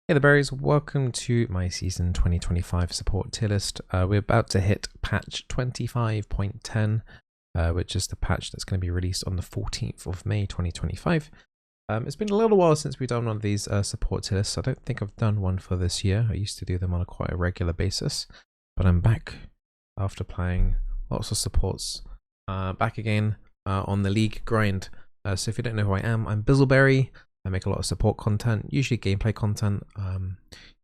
Hey the berries, welcome to my season 2025 support tier list. We're about to hit patch 25.10, which is the patch that's going to be released on the 14th of May 2025. It's been a little while since we've done one of these support tier lists. I don't think I've done one for this year. I used to do them on quite a regular basis, but I'm back after playing lots of supports. Back again on the league grind. So if you don't know who I am, I'm Bizzleberry. I make a lot of support content, usually gameplay content.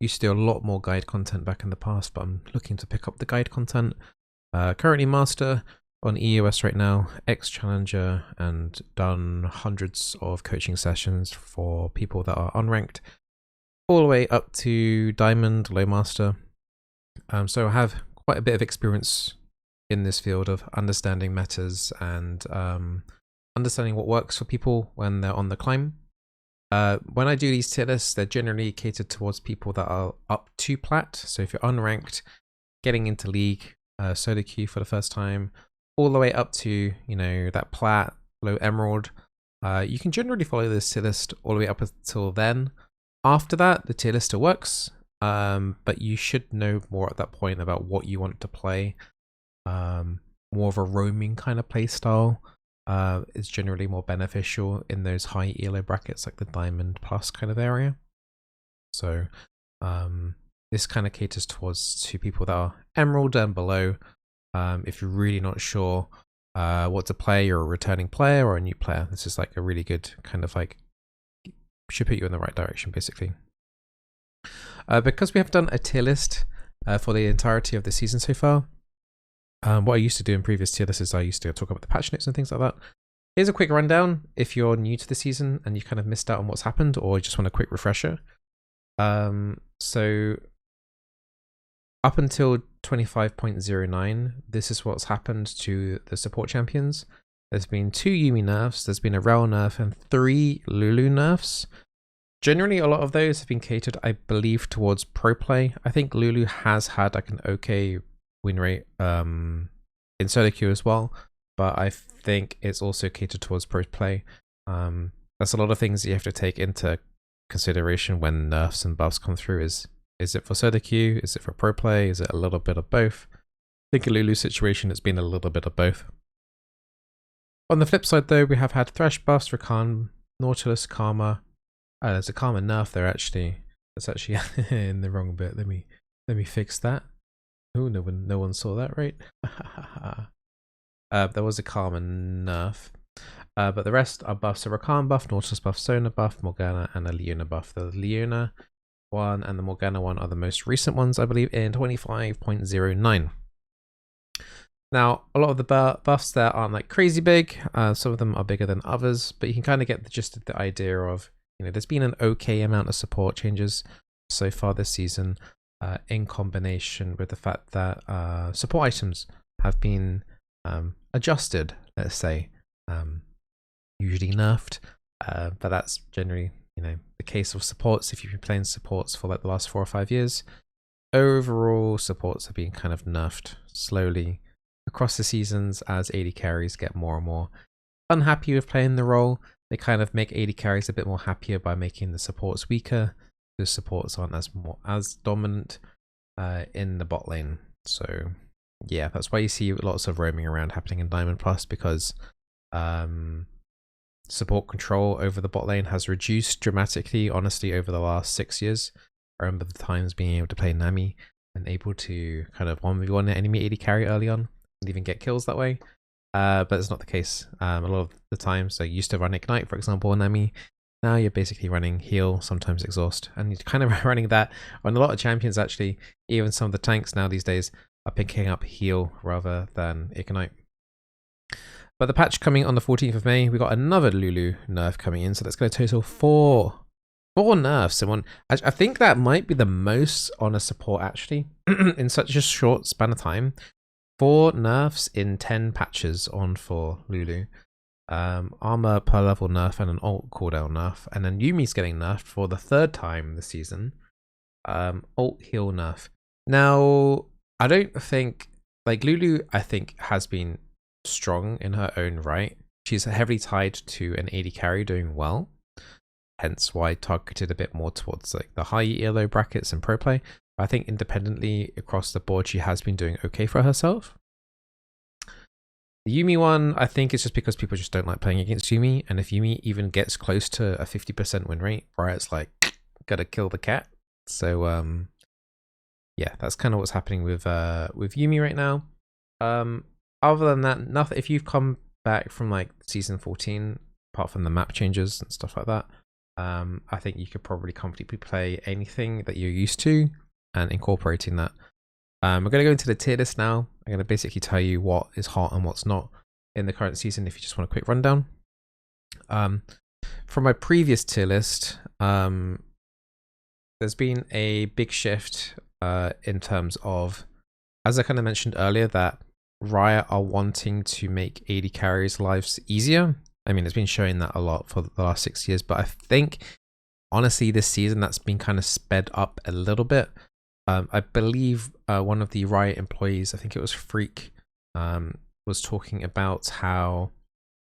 Used to do a lot more guide content back in the past, but I'm looking to pick up the guide content. Currently master on EOS right now, ex-challenger, and done hundreds of coaching sessions for people that are unranked, all the way up to diamond, low master. So I have quite a bit of experience in this field of understanding metas and understanding what works for people when they're on the climb. When I do these tier lists, they're generally catered towards people that are up to plat. So if you're unranked, getting into league, solo queue for the first time, all the way up to, you know, that plat, low emerald, you can generally follow this tier list all the way up until then. After that, the tier list still works, but you should know more at that point about what you want to play. More of a roaming kind of play style. Is generally more beneficial in those high elo brackets like the diamond plus kind of area. So this kind of caters towards to people that are emerald and below. If you're really not sure what to play, you're a returning player or a new player, this is like a really good kind of like, should put you in the right direction basically. Because we have done a tier list for the entirety of the season so far, what I used to do in previous tier lists is I used to talk about the patch notes and things like that. Here's a quick rundown if you're new to the season and you kind of missed out on what's happened or just want a quick refresher. So up until 25.09, this is what's happened to the support champions. There's been 2 Yuumi nerfs, there's been a Rel nerf and 3 Lulu nerfs. Generally, a lot of those have been catered, I believe, towards pro play. I think Lulu has had like an okay win rate in solo queue as well, but I think it's also catered towards pro play. That's a lot of things you have to take into consideration when nerfs and buffs come through. Is it for solo queue? Is it for pro play? Is it a little bit of both? I think in Lulu's situation it's been a little bit of both. On the flip side though, we have had Thresh buffs, Rakan, Nautilus, Karma. There's a Karma nerf there actually. That's actually in the wrong bit. Let me fix that. Oh, no one saw that, right? There was a Karma nerf. But the rest are buffs. So Rakan buff, Nautilus buff, Sona buff, Morgana, and a Leona buff. The Leona one and the Morgana one are the most recent ones, I believe, in 25.09. Now, a lot of the buffs there aren't like crazy big. Some of them are bigger than others, but you can kind of get the gist of the idea of, you know, there's been an okay amount of support changes so far this season. In combination with the fact that support items have been adjusted, let's say, usually nerfed, but that's generally, you know, the case of supports. If you've been playing supports for like the last 4 or 5 years, overall supports have been kind of nerfed slowly across the seasons as AD carries get more and more unhappy with playing the role. They kind of make AD carries a bit more happier by making the supports weaker. The supports aren't as dominant in the bot lane. So yeah, that's why you see lots of roaming around happening in Diamond Plus, because support control over the bot lane has reduced dramatically, honestly, over the last 6 years. I remember the times being able to play Nami and able to kind of 1v1 an enemy AD carry early on and even get kills that way. But it's not the case a lot of the time. So I used to run Ignite, for example, on Nami. Now you're basically running heal, sometimes exhaust, and you're kind of running that on a lot of champions actually. Even some of the tanks now these days are picking up heal rather than ignite. But the patch coming on the 14th of May, we got another Lulu nerf coming in, so that's going to total 4 nerfs in one. I think that might be the most on a support actually in such a short span of time. 4 nerfs in 10 patches on for Lulu. Armor per level nerf and an ult cooldown nerf, and then Yuumi's getting nerfed for the 3rd time this season. Ult heal nerf. Now, I don't think, like, Lulu I think has been strong in her own right. She's heavily tied to an AD carry doing well. hence why I targeted a bit more towards like the high elo brackets and pro play. But I think independently across the board, she has been doing okay for herself. The Yuumi one, I think it's just because people just don't like playing against Yuumi, and if Yuumi even gets close to a 50% win rate, Riot's like, gotta kill the cat. So yeah, that's kind of what's happening with Yuumi right now. Other than that, nothing. If you've come back from like season 14, apart from the map changes and stuff like that, I think you could probably comfortably play anything that you're used to and incorporating that. We're going to go into the tier list now. I'm going to basically tell you what is hot and what's not in the current season if you just want a quick rundown. From my previous tier list, there's been a big shift in terms of, as I kind of mentioned earlier, that Riot are wanting to make AD carries' lives easier. I mean, it's been showing that a lot for the last 6 years, but I think, honestly, this season that's been kind of sped up a little bit. I believe one of the Riot employees, I think it was Freak, was talking about how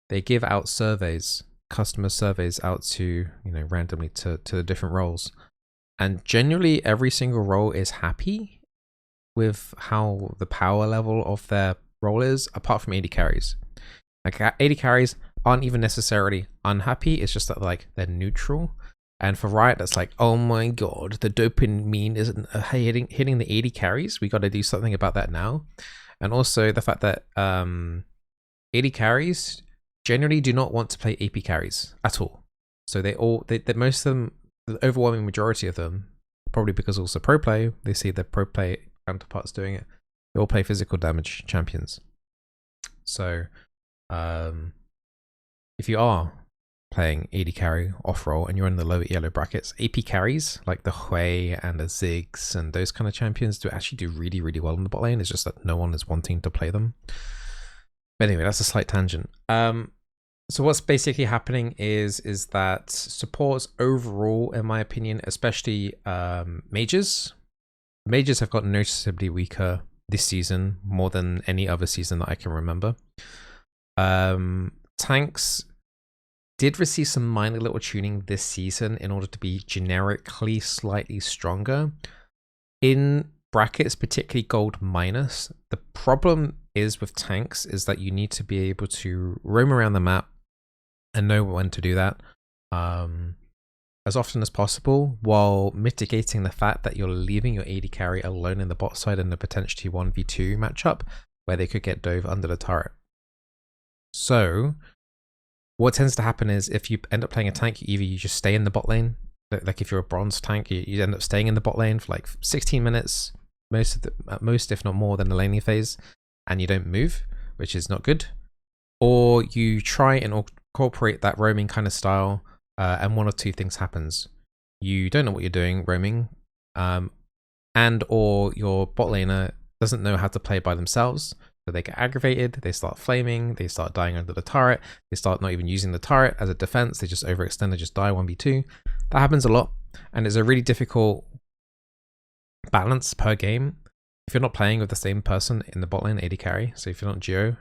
they give out surveys, customer surveys out to, randomly to the different roles. And generally every single role is happy with how the power level of their role is, apart from AD carries. Like AD carries aren't even necessarily unhappy, it's just that like they're neutral. And for Riot, that's like, oh my god, the dopamine isn't hitting the AD carries. We got to do something about that now. And also the fact that AD carries generally do not want to play AP carries at all. So they most of them, the overwhelming majority of them, probably because also pro play, they see their pro play counterparts doing it. They all play physical damage champions. So if you are playing AD carry off roll and you're in the lower yellow brackets, AP carries like the Hui and the Ziggs and those kind of champions do actually do really, really well in the bot lane. It's just that no one is wanting to play them. But anyway, that's a slight tangent. So what's basically happening is that supports overall, in my opinion, especially mages have gotten noticeably weaker this season, more than any other season that I can remember. Tanks did receive some minor little tuning this season in order to be generically slightly stronger. In brackets, particularly gold minus, the problem is with tanks is that you need to be able to roam around the map and know when to do that as often as possible, while mitigating the fact that you're leaving your AD carry alone in the bot side in a potentially 1v2 matchup where they could get dove under the turret. So what tends to happen is if you end up playing a tank, either you just stay in the bot lane. Like if you're a bronze tank, you end up staying in the bot lane for like 16 minutes, at most, if not more, than the laning phase, and you don't move, which is not good. Or you try and incorporate that roaming kind of style, and one of two things happens. You don't know what you're doing roaming, and or your bot laner doesn't know how to play by themselves. So they get aggravated, they start flaming, they start dying under the turret, they start not even using the turret as a defense, they just overextend, they just die 1v2. That happens a lot, and it's a really difficult balance per game. If you're not playing with the same person in the bot lane AD carry, so if you're not duo,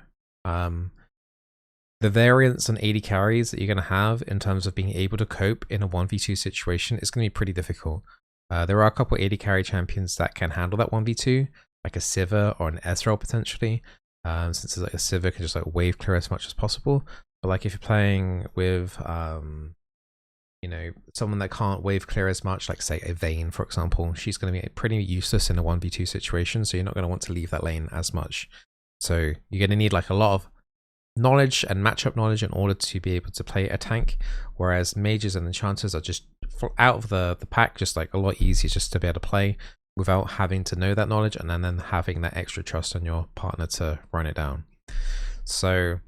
the variance on AD carries that you're going to have in terms of being able to cope in a 1v2 situation is going to be pretty difficult. There are a couple AD carry champions that can handle that 1v2, like a Sivir or an Ezreal potentially, since it's like a Sivir can just like wave clear as much as possible. But like if you're playing with someone that can't wave clear as much, like say a Vayne for example, she's going to be pretty useless in a 1v2 situation, so you're not going to want to leave that lane as much. So you're going to need like a lot of knowledge and matchup knowledge in order to be able to play a tank, whereas mages and enchanters are just out of the pack, just like a lot easier just to be able to play without having to know that knowledge and then having that extra trust on your partner to run it down. So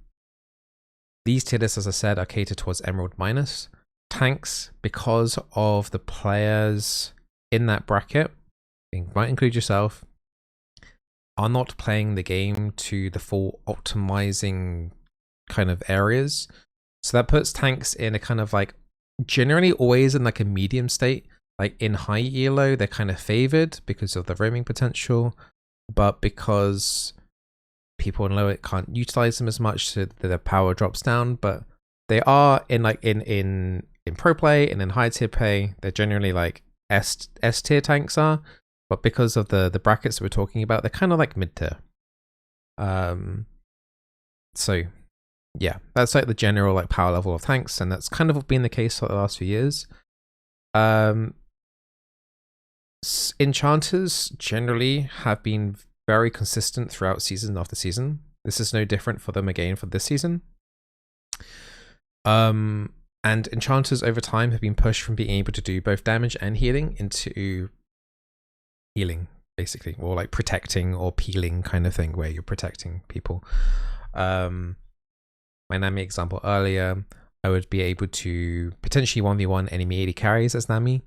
these tier lists, as I said, are catered towards Emerald minus. Tanks, because of the players in that bracket, it might include yourself, are not playing the game to the full optimizing kind of areas. So that puts tanks in a kind of like generally always in like a medium state. Like in high elo, they're kind of favored because of the roaming potential, but because people in low can't utilize them as much, so their power drops down. But they are in like in in pro play and in high tier play, they're generally like S tier tanks are, but because of the brackets that we're talking about, they're kind of like mid tier. So yeah, that's like the general like power level of tanks, and that's kind of been the case for the last few years. Enchanters generally have been very consistent throughout season after season. This is no different for them again for this season. And enchanters over time have been pushed from being able to do both damage and healing into healing, basically, or like protecting or peeling kind of thing, where you're protecting people. My Nami example earlier, I would be able to potentially 1v1 enemy AD carries as Nami.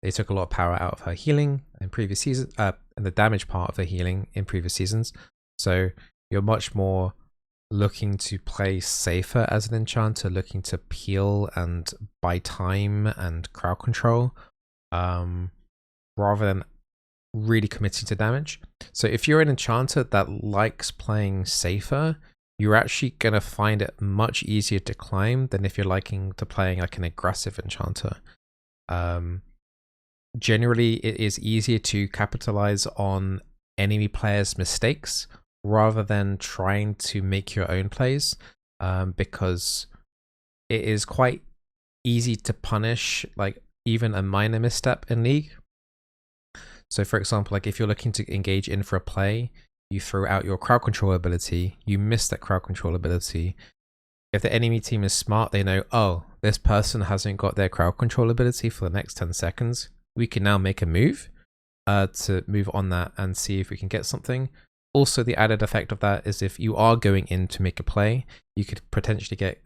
They took a lot of power out of her healing in previous seasons, and the damage part of her healing in previous seasons. So you're much more looking to play safer as an enchanter, looking to peel and buy time and crowd control, rather than really committing to damage. So if you're an enchanter that likes playing safer, you're actually going to find it much easier to climb than if you're liking to playing like an aggressive enchanter. Generally, it is easier to capitalize on enemy players' mistakes rather than trying to make your own plays, because it is quite easy to punish like even a minor misstep in League. So for example, like if you're looking to engage in for a play, you throw out your crowd control ability, you miss that crowd control ability. If the enemy team is smart, they know, oh, this person hasn't got their crowd control ability for the next 10 seconds. We can now make a move to move on that and see if we can get something. Also, the added effect of that is if you are going in to make a play, you could potentially get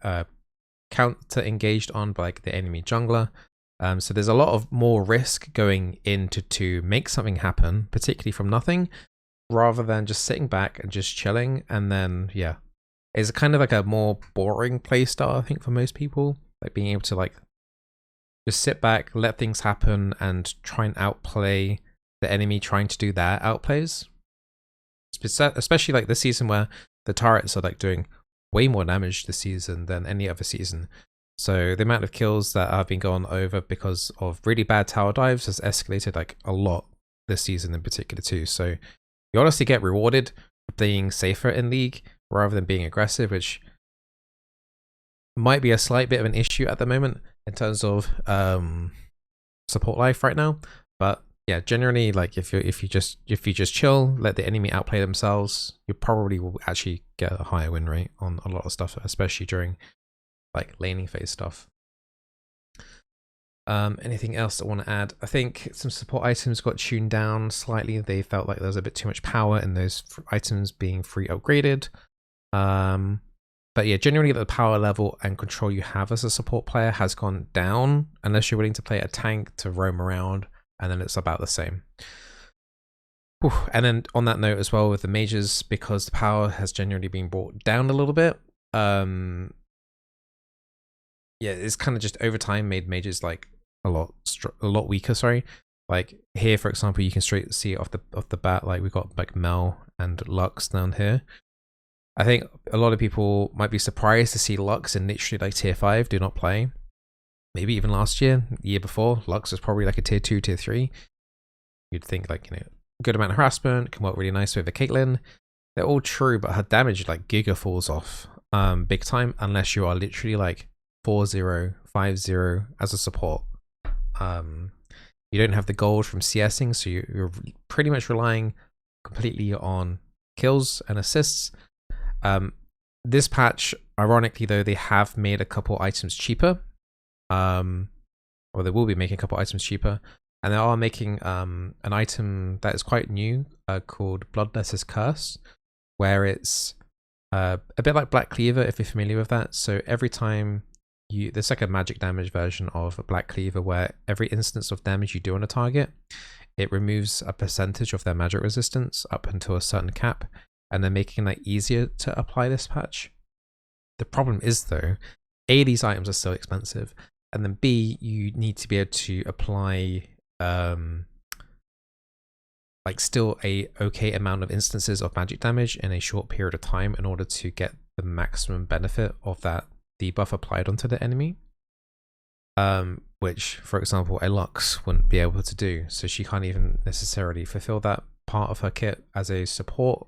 counter engaged on by like the enemy jungler. So there's a lot of more risk going into to make something happen, particularly from nothing, rather than just sitting back and just chilling. And then, yeah, it's kind of like a more boring play style, I think, for most people. Like being able to like just sit back, let things happen, and try and outplay the enemy trying to do their outplays. Especially like this season where the turrets are like doing way more damage this season than any other season. So the amount of kills that have been gone over because of really bad tower dives has escalated like a lot this season in particular too. So you honestly get rewarded for being safer in League rather than being aggressive, which might be a slight bit of an issue at the moment in terms of support life right now. But yeah, generally, like if you just chill, let the enemy outplay themselves, you probably will actually get a higher win rate on a lot of stuff, especially during like laning phase stuff. Anything else I want to add? I think some support items got tuned down slightly. They felt like there was a bit too much power in those items being free upgraded. But yeah, generally the power level and control you have as a support player has gone down, unless you're willing to play a tank to roam around, and then it's about the same. Whew. And then on that note as well with the mages, because the power has generally been brought down a little bit, yeah, it's kind of just over time made mages like a lot weaker. Sorry, like here for example, you can straight see it off the bat. Like we've got like Mel and Lux down here. I think a lot of people might be surprised to see Lux in literally like tier 5 do not play. Maybe even last year, the year before, Lux was probably like a tier 2, tier 3. You'd think like, you know, good amount of harassment, can work really nice with the Caitlyn. They're all true, but her damage like giga falls off big time unless you are literally like 4-0, 5-0 as a support. You don't have the gold from CSing, so you're pretty much relying completely on kills and assists. This patch, ironically though, they have made a couple items cheaper, or they will be making a couple items cheaper, and they are making an item that is quite new called Bloodletter's Curse, where it's a bit like Black Cleaver if you're familiar with that. So every time there's like a magic damage version of Black Cleaver where every instance of damage you do on a target, it removes a percentage of their magic resistance up until a certain cap. And they're making that easier to apply this patch. The problem is though, A, these items are so expensive, and then B, you need to be able to apply like still a okay amount of instances of magic damage in a short period of time in order to get the maximum benefit of that debuff applied onto the enemy. which, for example, a Lux wouldn't be able to do. So she can't even necessarily fulfill that part of her kit as a support.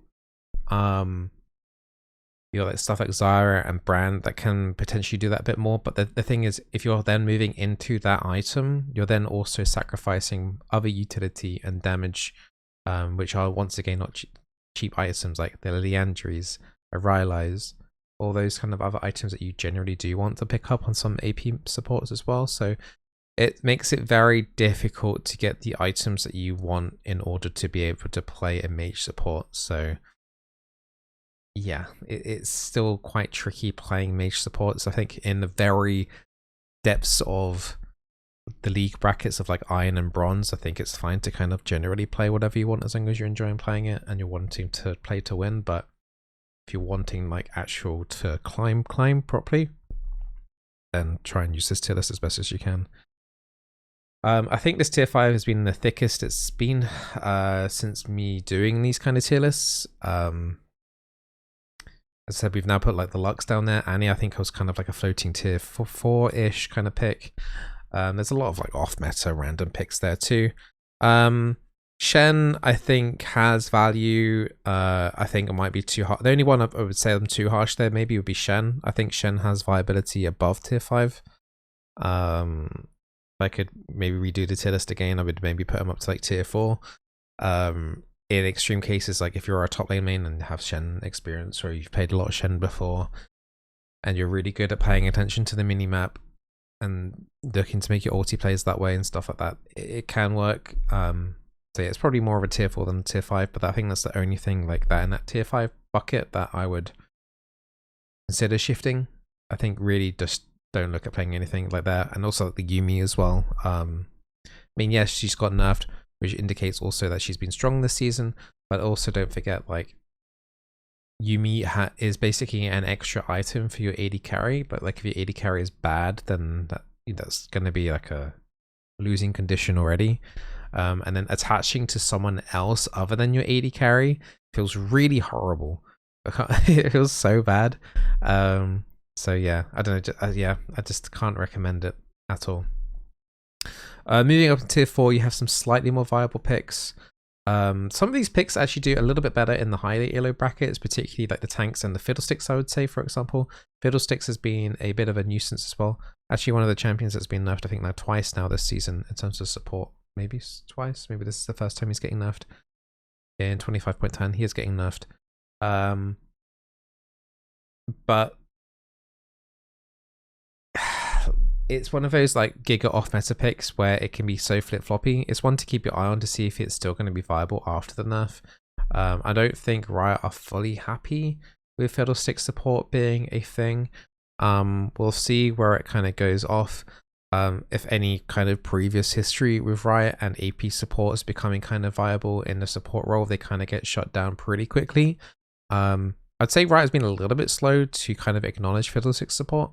You know, like stuff like Zyra and Brand that can potentially do that a bit more. But the thing is, if you're then moving into that item, you're then also sacrificing other utility and damage, which are once again not cheap items, like the Leandries, Rylai's, all those kind of other items that you generally do want to pick up on some AP supports as well. So it makes it very difficult to get the items that you want in order to be able to play a mage support. So yeah, it's still quite tricky playing mage supports. I think in the very depths of the league brackets of like iron and bronze, I think it's fine to kind of generally play whatever you want as long as you're enjoying playing it and you're wanting to play to win. But if you're wanting like actual to climb properly, then try and use this tier list as best as you can. I think this tier 5 has been the thickest it's been since me doing these kind of tier lists. As I said, we've now put like the Lux down there. Annie, I think, was kind of like a floating tier 4-ish kind of pick. There's a lot of like off-meta random picks there too. Shen, I think, has value. I think it might be too hard. The only one I would say I'm too harsh there maybe would be Shen. I think Shen has viability above tier 5. If I could maybe redo the tier list again, I would maybe put him up to like tier 4. In extreme cases, like if you're a top lane main and have Shen experience, or you've played a lot of Shen before and you're really good at paying attention to the minimap and looking to make your ulti plays that way and stuff like that, it can work. So yeah, it's probably more of a tier 4 than tier 5, but I think that's the only thing like that in that tier 5 bucket that I would consider shifting. I think really just don't look at playing anything like that. And also like the Yuumi as well. I mean, yes, she's got nerfed, which indicates also that she's been strong this season, but also don't forget, like, Yuumi is basically an extra item for your AD carry, but like if your AD carry is bad, then that's going to be like a losing condition already. And then attaching to someone else other than your AD carry feels really horrible. It feels so bad. So yeah, I don't know. Yeah, I just can't recommend it at all. Moving up to tier 4, you have some slightly more viable picks. Some of these picks actually do a little bit better in the higher elo brackets, particularly like the tanks and the Fiddlesticks, I would say, for example. Fiddlesticks has been a bit of a nuisance as well. Actually, one of the champions that's been nerfed, I think, now twice now this season in terms of support. Maybe twice. Maybe this is the first time he's getting nerfed. In 25.10, he is getting nerfed. But it's one of those like giga off meta picks where it can be so flip-floppy. It's one to keep your eye on to see if it's still going to be viable after the nerf. I don't think Riot are fully happy with Fiddlestick support being a thing. We'll see where it kind of goes off. If any kind of previous history with Riot and AP support is becoming kind of viable in the support role, they kind of get shut down pretty quickly. I'd say Riot's been a little bit slow to kind of acknowledge Fiddlestick support.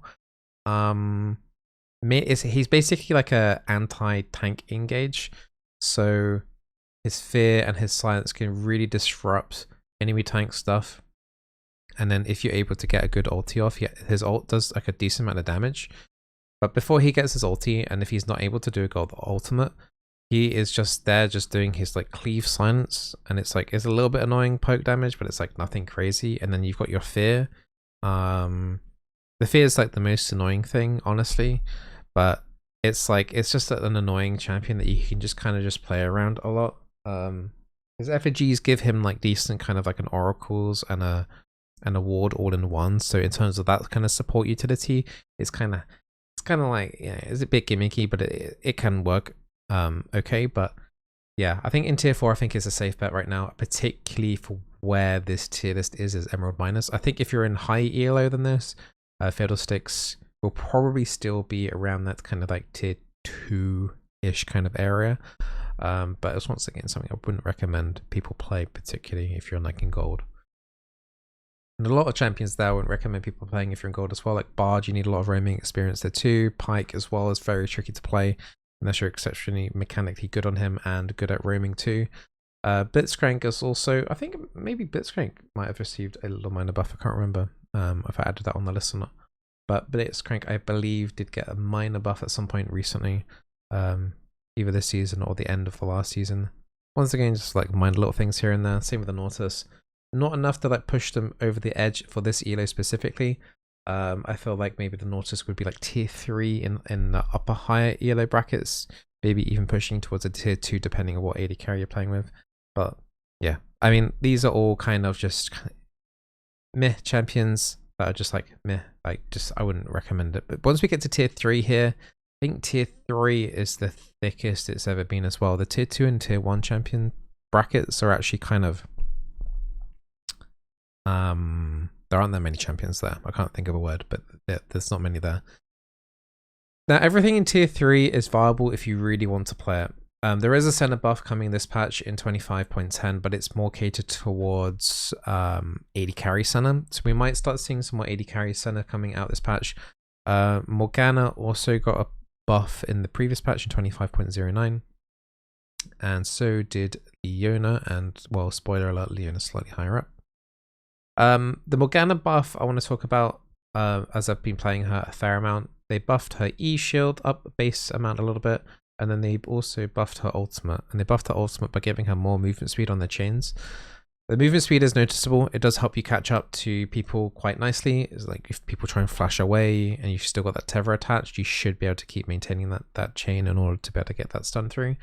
He's basically like a anti-tank engage, so his fear and his silence can really disrupt enemy tank stuff. And then if you're able to get a good ulti off, his ult does like a decent amount of damage. But before he gets his ulti, and if he's not able to do a gold ultimate, he is just there just doing his like cleave silence, and it's like it's a little bit annoying poke damage, but it's like nothing crazy. And then you've got your fear. The fear is like the most annoying thing, honestly. But it's like it's just an annoying champion that you can just kind of just play around a lot. His effigies give him like decent kind of like an oracles and a ward all in one. So in terms of that kind of support utility, it's kind of like, yeah, it's a bit gimmicky, but it can work okay. But yeah, I think in tier 4, I think it's a safe bet right now, particularly for where this tier list is Emerald Miners. I think if you're in high elo than this, Fiddlesticks will probably still be around that kind of like tier 2-ish kind of area. But it's once again something I wouldn't recommend people play, particularly if you're like in gold. And a lot of champions there I wouldn't recommend people playing if you're in gold as well. Like Bard, you need a lot of roaming experience there too. Pike as well is very tricky to play unless you're exceptionally mechanically good on him and good at roaming too. Blitzcrank is also, I think maybe Blitzcrank might have received a little minor buff. I can't remember if I added that on the list or not. but Blitzcrank, I believe, did get a minor buff at some point recently, either this season or the end of the last season. Once again, just like minor little things here and there. Same with the Nautilus. Not enough to like push them over the edge for this elo specifically. I feel like maybe the Nautilus would be like tier 3 in the upper higher elo brackets, maybe even pushing towards a tier 2 depending on what AD carry you're playing with. But yeah, I mean, these are all kind of just meh champions that are just like meh, like just I wouldn't recommend it. But once we get to tier 3 here, I think tier 3 is the thickest it's ever been as well. The tier 2 and tier 1 champion brackets are actually kind of there aren't that many champions there. I can't think of a word, but there's not many there. Now everything in tier 3 is viable if you really want to play it. There is a center buff coming this patch in 25.10, but it's more catered towards AD carry center. So we might start seeing some more AD carry center coming out this patch. Morgana also got a buff in the previous patch in 25.09, and so did Leona, and well, spoiler alert, Leona's slightly higher up. The Morgana buff I want to talk about, as I've been playing her a fair amount. They buffed her E shield up base amount a little bit, and then they also buffed her ultimate, and they buffed her ultimate by giving her more movement speed on the chains. The movement speed is noticeable. It does help you catch up to people quite nicely. It's like if people try and flash away and you've still got that tether attached, you should be able to keep maintaining that chain in order to be able to get that stun through.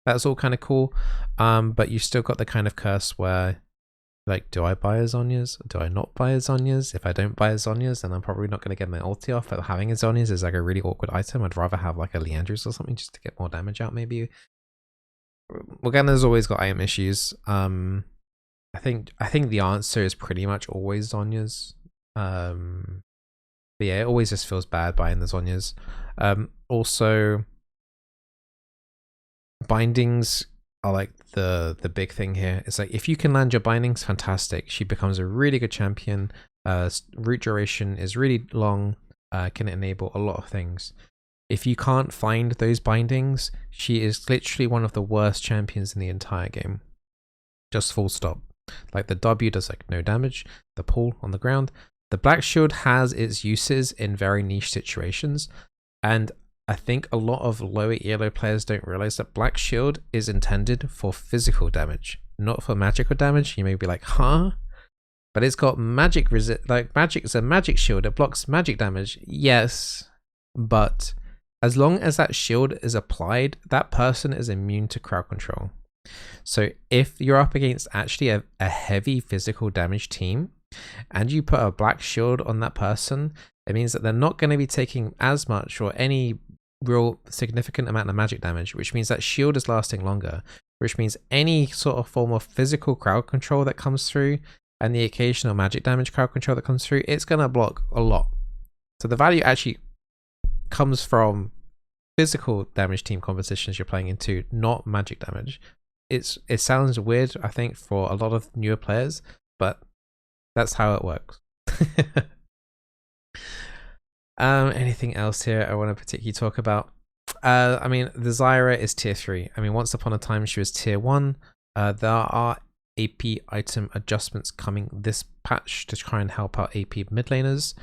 That's all kind of cool. But you've still got the kind of curse where, like, do I buy a Zhonya's? Do I not buy a Zhonya's? If I don't buy a Zhonya's, then I'm probably not going to get my ulti off. But having a Zhonya's is like a really awkward item. I'd rather have like a Leandra's or something just to get more damage out maybe. Morgana's always got item issues. I think the answer is pretty much always Zhonya's. But yeah, it always just feels bad buying the Zhonya's. Also, bindings are like the big thing here. It's like if you can land your bindings, fantastic. She becomes a really good champion. Root duration is really long. Can enable a lot of things. If you can't find those bindings, she is literally one of the worst champions in the entire game. Just full stop. Like the W does like no damage, the pull on the ground. The black shield has its uses in very niche situations, and I think a lot of lower elo players don't realize that black shield is intended for physical damage, not for magical damage. You may be like, huh? But it's got magic resist, like magic is a magic shield. It blocks magic damage. Yes, but as long as that shield is applied, that person is immune to crowd control. So if you're up against actually a heavy physical damage team and you put a black shield on that person, it means that they're not going to be taking as much or any real significant amount of magic damage, which means that shield is lasting longer, which means any sort of form of physical crowd control that comes through and the occasional magic damage crowd control that comes through, it's going to block a lot. So the value actually comes from physical damage team compositions you're playing into, not magic damage. It sounds weird, I think, for a lot of newer players, but that's how it works. Anything else here I want to particularly talk about? I mean, the Zyra is tier 3. I mean, once upon a time she was tier 1. There are AP item adjustments coming this patch to try and help out AP mid laners.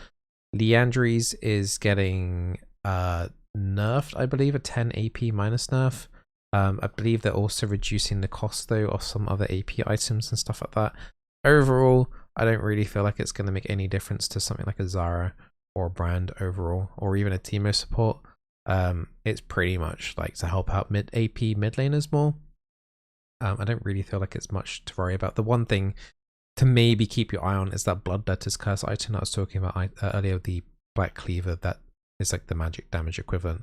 Leandry's is getting nerfed, I believe, a 10 AP minus nerf. I believe they're also reducing the cost though of some other AP items and stuff like that. Overall, I don't really feel like it's going to make any difference to something like a Zyra or a Brand overall, or even a Teemo support. It's pretty much like to help out AP mid laners more. I don't really feel like it's much to worry about. The one thing to maybe keep your eye on is that Bloodletter's curse item I was talking about earlier, the Black Cleaver that is like the magic damage equivalent.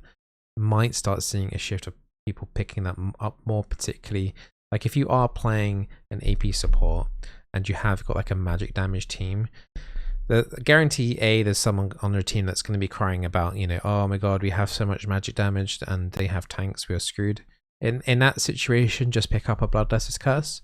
Might start seeing a shift of people picking that up more, particularly like if you are playing an AP support and you have got like a magic damage team, the guarantee there's someone on your team that's going to be crying about, you know, oh my god, we have so much magic damage and they have tanks, we are screwed. In that situation, just pick up a Bloodletter's curse,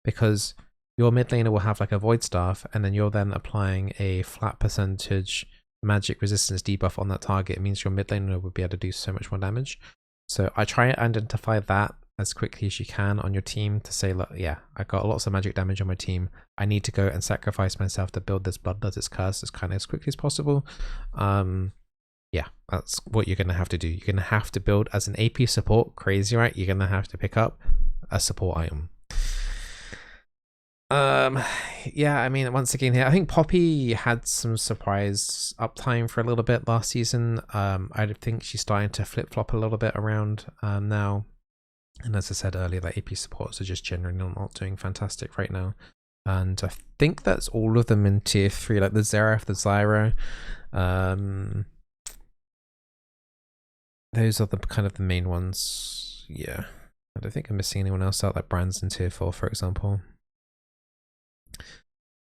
because your mid laner will have like a void staff, and then you're then applying a flat percentage magic resistance debuff on that target. It means your mid laner will be able to do so much more damage. So I try and identify that as quickly as you can on your team to say, look, yeah, I got lots of magic damage on my team. I need to go and sacrifice myself to build this Bloodlust curse as kind of as quickly as possible. Yeah, that's what you're going to have to do. You're going to have to build as an AP support. Crazy, right? You're going to have to pick up a support item. Yeah, I mean, once again here, I think Poppy had some surprise uptime for a little bit last season. I think she's starting to flip-flop a little bit around now. And as I said earlier, like AP supports are just generally not doing fantastic right now. And I think that's all of them in tier 3, like the Xerath, the Zyra. Those are the kind of the main ones. Yeah, I don't think I'm missing anyone else out, like Brands in tier 4, for example.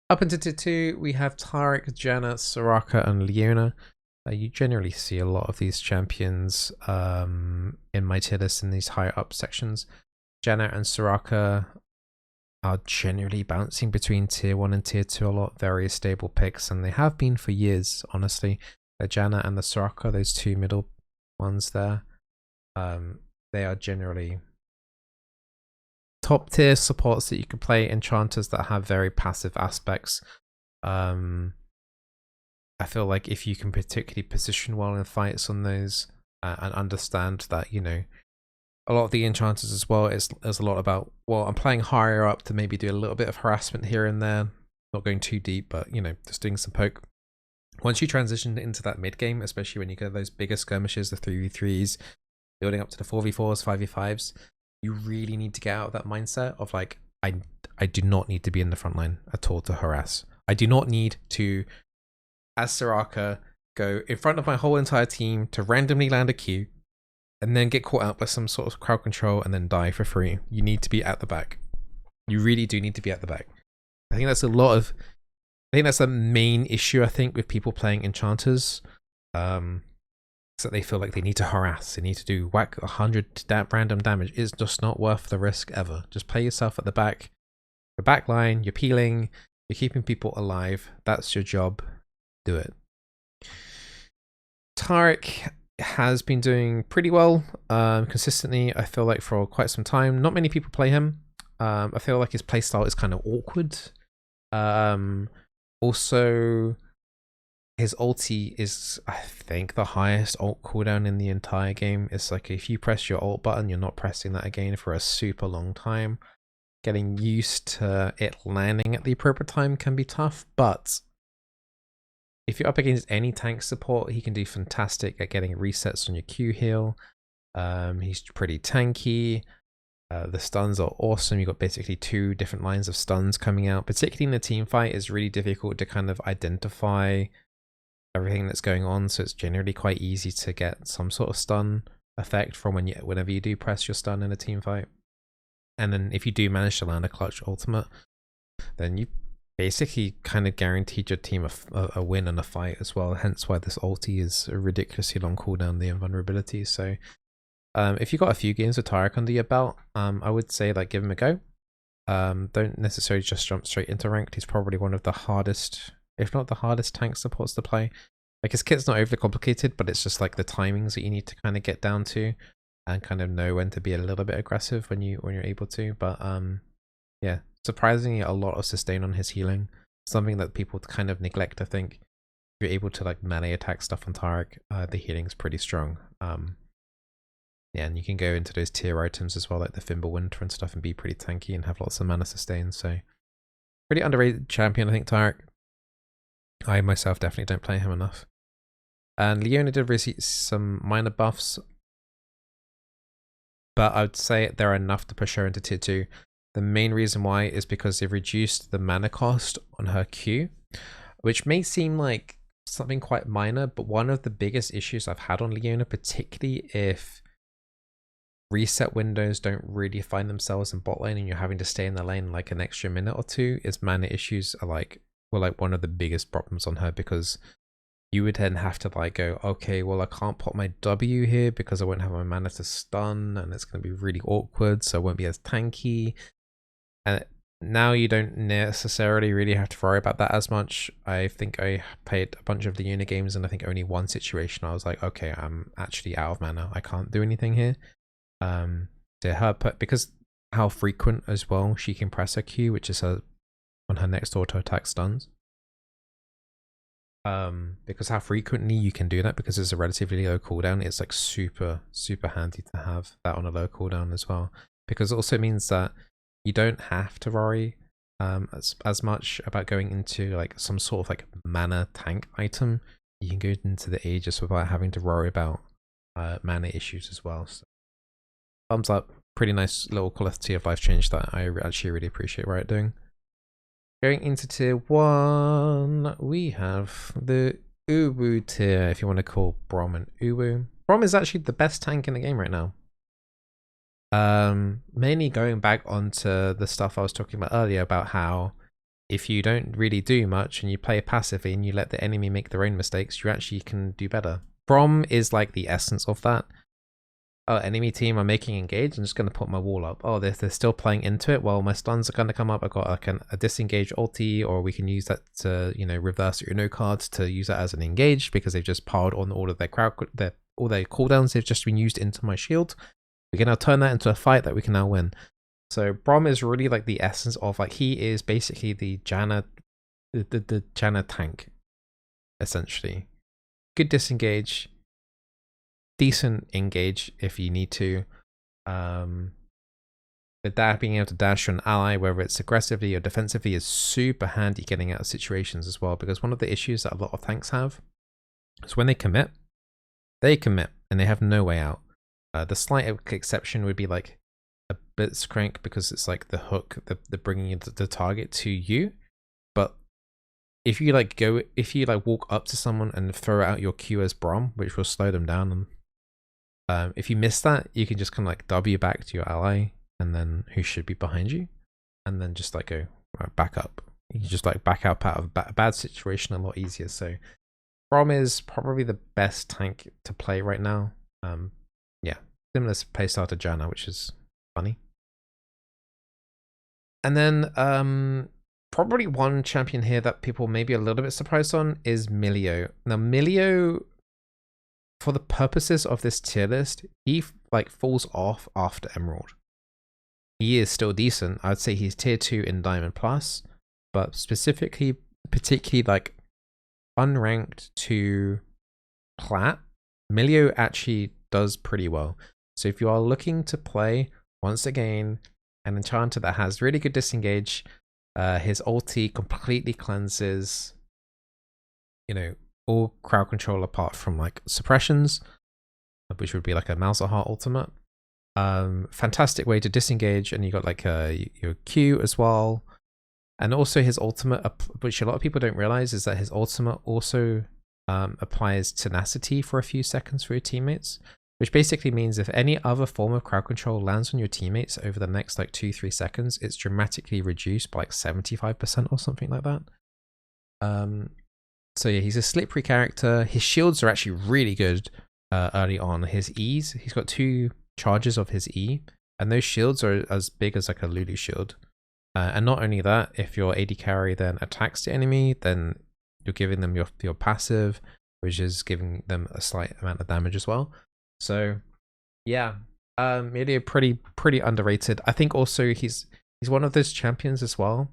Up into tier 2, we have Taric, Janna, Soraka, and Leona. You generally see a lot of these champions in my tier list in these higher up sections. Janna and Soraka are generally bouncing between tier 1 and tier 2 a lot. Very stable picks, and they have been for years, honestly. The Janna and the Soraka, those two middle ones there, they are generally top tier supports that you can play, enchanters that have very passive aspects. I feel like if you can particularly position well in fights on those and understand that, you know, a lot of the enchanters as well is a lot about, well, I'm playing higher up to maybe do a little bit of harassment here and there, not going too deep, but, you know, just doing some poke. Once you transition into that mid game, especially when you get those bigger skirmishes, the 3v3s, building up to the 4v4s, 5v5s, you really need to get out of that mindset of like, I do not need to be in the front line at all to harass. I do not need to, as Soraka, go in front of my whole entire team to randomly land a Q and then get caught out by some sort of crowd control and then die for free. You need to be at the back. You really do need to be at the back. I think that's the main issue, I think, with people playing enchanters. Is that they feel like they need to harass, they need to do whack 100 random damage. It's just not worth the risk ever. Just play yourself at the back. Your back line, you're peeling, you're keeping people alive. That's your job. Do it. Taric has been doing pretty well consistently, I feel like, for quite some time. Not many people play him. I feel like his playstyle is kind of awkward. Also, his ulti is, I think, the highest ult cooldown in the entire game. It's like if you press your ult button, you're not pressing that again for a super long time. Getting used to it landing at the appropriate time can be tough, but if you're up against any tank support, he can do fantastic at getting resets on your Q heal. He's pretty tanky. The stuns are awesome. You've got basically 2 different lines of stuns coming out. Particularly in the team fight, it's really difficult to kind of identify everything that's going on. So it's generally quite easy to get some sort of stun effect from whenever you do press your stun in a team fight. And then if you do manage to land a clutch ultimate, then you basically kind of guaranteed your team a win and a fight as well. Hence why this ulti is a ridiculously long cooldown, the invulnerability. So if you've got a few games with Taric under your belt, I would say like give him a go. Don't necessarily just jump straight into ranked. He's probably one of the hardest, if not the hardest, tank supports to play. Like his kit's not overly complicated, but it's just like the timings that you need to kind of get down to and kind of know when to be a little bit aggressive when you're able to. But yeah, surprisingly a lot of sustain on his healing. Something that people kind of neglect, I think. If you're able to like melee attack stuff on Taric, the healing's pretty strong. Yeah, and you can go into those tier items as well, like the Fimbulwinter and stuff, and be pretty tanky and have lots of mana sustain. So pretty underrated champion, I think, Taric. I myself definitely don't play him enough. And Leona did receive some minor buffs, but I would say they're enough to push her into tier 2. The main reason why is because they've reduced the mana cost on her Q, which may seem like something quite minor, but one of the biggest issues I've had on Leona, particularly if reset windows don't really find themselves in bot lane and you're having to stay in the lane like an extra minute or two, is mana issues are like one of the biggest problems on her, because you would then have to like go, okay, well I can't put my W here because I won't have my mana to stun and it's going to be really awkward, so I won't be as tanky. And now you don't necessarily really have to worry about that as much. I think I played a bunch of the Leona games and I think only one situation I was like, okay, I'm actually out of mana, I can't do anything here. So her because how frequent as well she can press her Q, which is her when her next auto attack stuns. Because how frequently you can do that, because it's a relatively low cooldown, it's like super handy to have that on a low cooldown as well. Because it also means that you don't have to worry as much about going into like some sort of like mana tank item. You can go into the Aegis without having to worry about mana issues as well. So, thumbs up, pretty nice little quality of life change that I actually really appreciate Riot doing. Going into tier 1, we have the Uwu tier, if you want to call Braum an Uwu. Braum is actually the best tank in the game right now. Mainly going back onto the stuff I was talking about earlier about how if you don't really do much and you play passively and you let the enemy make their own mistakes, you actually can do better. Braum is like the essence of that. Oh, enemy team are making engage. I'm just going to put my wall up. Oh, they're still playing into it. Well, my stuns are going to come up. I've got like a disengage ulti, or we can use that to, you know, reverse Uno cards to use that as an engage because they've just piled on all of their all their cooldowns. They've just been used into my shield. We can now turn that into a fight that we can now win. So Braum is really like the essence of like, he is basically the Janna, the Janna tank, essentially. Good disengage. Decent engage if you need to. With that, being able to dash an ally, whether it's aggressively or defensively, is super handy getting out of situations as well. Because one of the issues that a lot of tanks have is when they commit and they have no way out. The slight exception would be like a Blitzcrank, because it's like the hook, the bringing the target to you. But if you like walk up to someone and throw out your Q as Braum, which will slow them down, and if you miss that, you can just kind of like W back to your ally, and then who should be behind you, and then just like go back up. You can just like back out of a bad situation a lot easier. So Braum is probably the best tank to play right now. Yeah, similar playstyle to Janna, which is funny. And then probably one champion here that people may be a little bit surprised on is Milio. Now Milio, for the purposes of this tier list, he like falls off after Emerald. He is still decent. I'd say he's tier 2 in Diamond Plus, but particularly like unranked to Plat, Milio actually does pretty well. So if you are looking to play, once again, an Enchanter that has really good disengage, his ulti completely cleanses, you know, all crowd control apart from like suppressions, which would be like a Malzahar ultimate. Fantastic way to disengage, and you got like your Q as well. And also his ultimate, which a lot of people don't realize, is that his ultimate also applies tenacity for a few seconds for your teammates, which basically means if any other form of crowd control lands on your teammates over the next like 2-3 seconds, it's dramatically reduced by like 75% or something like that. So yeah, he's a slippery character. His shields are actually really good early on. His E's, he's got 2 charges of his E, and those shields are as big as like a Lulu shield. And not only that, if your AD carry then attacks the enemy, then you're giving them your passive, which is giving them a slight amount of damage as well. So yeah, really pretty underrated. I think also he's one of those champions as well,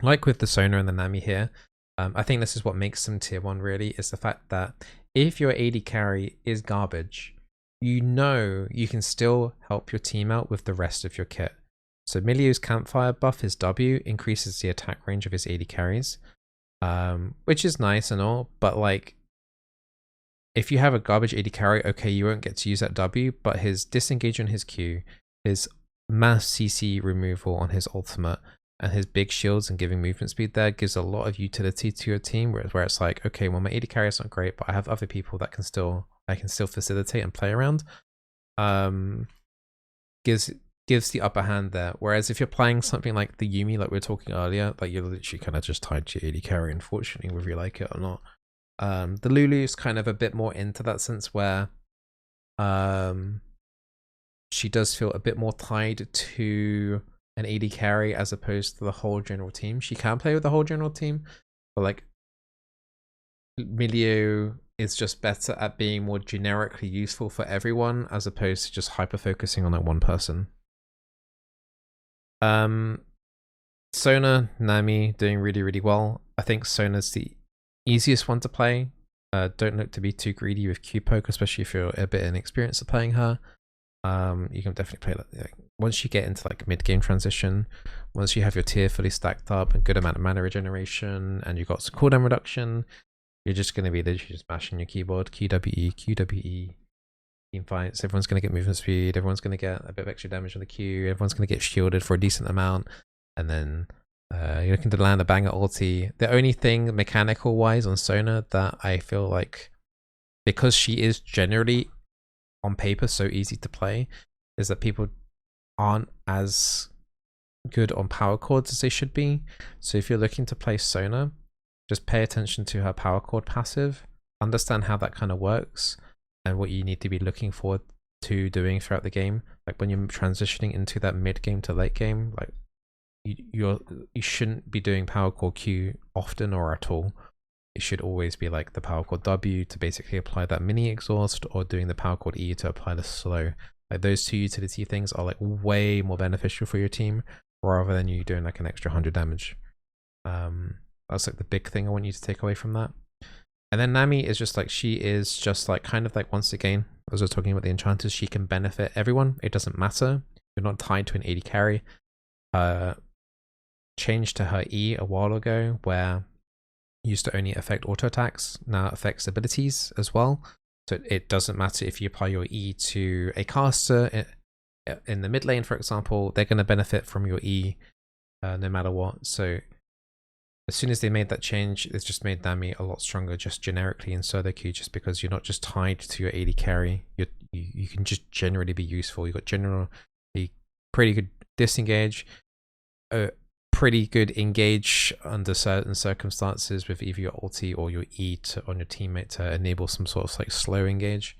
like with the Sona and the Nami here. I think this is what makes them tier 1 really, is the fact that if your AD carry is garbage, you know you can still help your team out with the rest of your kit. So Milio's Campfire buff, his W, increases the attack range of his AD carries, which is nice and all, but like, if you have a garbage AD carry, okay, you won't get to use that W, but his disengage on his Q, his mass CC removal on his ultimate, and his big shields and giving movement speed there gives a lot of utility to your team, where it's like, okay, well my AD carry is not great, but I have other people that I can still facilitate and play around. Gives the upper hand there. Whereas if you're playing something like the Yuumi, like we were talking earlier, like you're literally kind of just tied to your AD carry, unfortunately, whether you like it or not. The Lulu's kind of a bit more into that sense, where she does feel a bit more tied to an AD carry as opposed to the whole general team. She can play with the whole general team, but like Milio is just better at being more generically useful for everyone as opposed to just hyper focusing on that one person. Sona, Nami doing really, really well. I think Sona's the easiest one to play. Don't look to be too greedy with Q poke, especially if you're a bit inexperienced at playing her. You can definitely play like once you get into like mid-game transition, once you have your tier fully stacked up and good amount of mana regeneration, and you've got some cooldown reduction, you're just going to be literally just mashing your keyboard, QWE, QWE, team fights. Everyone's going to get movement speed. Everyone's going to get a bit of extra damage on the Q. Everyone's going to get shielded for a decent amount, and then you're looking to land a banger ulti. The only thing mechanical wise on Sona that I feel like, because she is generally on paper so easy to play, is that people aren't as good on power chords as they should be. So if you're looking to play Sona, just pay attention to her power chord passive, understand how that kind of works and what you need to be looking forward to doing throughout the game. Like when you're transitioning into that mid game to late game, like you shouldn't be doing power chord Q often or at all. It should always be like the power chord W to basically apply that mini exhaust, or doing the power chord E to apply the slow. Like those two utility things are like way more beneficial for your team rather than you doing like an extra 100 damage. That's like the big thing I want you to take away from that. And then Nami is just like, she is just like kind of like, once again, as I was talking about the enchanters, she can benefit everyone. It doesn't matter. You're not tied to an AD carry. Changed to her E a while ago where used to only affect auto attacks, now affects abilities as well. So it doesn't matter if you apply your E to a caster in the mid lane, for example, they're going to benefit from your E no matter what. So as soon as they made that change, it's just made Nami a lot stronger just generically in solo queue, just because you're not just tied to your AD carry. You can just generally be useful. You've got generally pretty good disengage, pretty good engage under certain circumstances with either your ulti or your E on your teammate to enable some sort of like slow engage.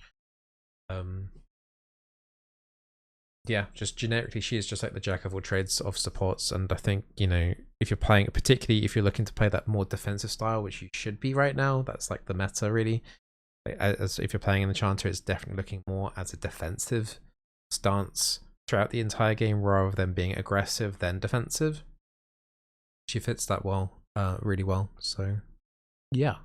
Yeah, just generically, she is just like the jack of all trades of supports. And I think, you know, if you're playing, particularly if you're looking to play that more defensive style, which you should be right now, that's like the meta really. As if you're playing an Enchanter, it's definitely looking more as a defensive stance throughout the entire game rather than being aggressive then defensive. She fits that well, really well. So yeah,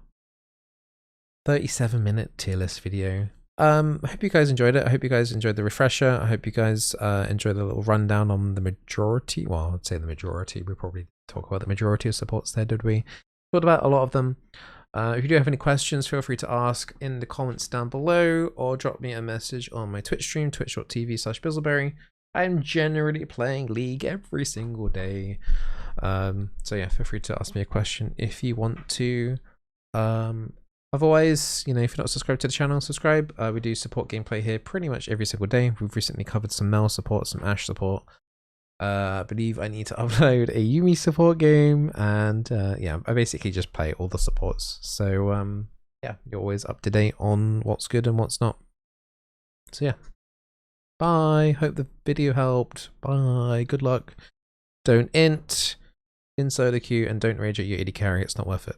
37-minute tier list video. I hope you guys enjoyed it. I hope you guys enjoyed the refresher. I hope you guys enjoyed the little rundown on the majority. Well, I'd say the majority. We probably talk about the majority of supports there, did we? Thought about a lot of them. If you do have any questions, feel free to ask in the comments down below, or drop me a message on my Twitch stream, twitch.tv/Bizzleberry. I'm generally playing League every single day. So yeah, feel free to ask me a question if you want to. Otherwise, you know, if you're not subscribed to the channel, subscribe. We do support gameplay here pretty much every single day. We've recently covered some Mel support, some Ashe support. I believe I need to upload a Yuumi support game, and yeah, I basically just play all the supports. So yeah, you're always up to date on what's good and what's not. So yeah, bye. Hope the video helped. Bye. Good luck. Don't int in solo queue, and don't rage at your AD carry. It's not worth it.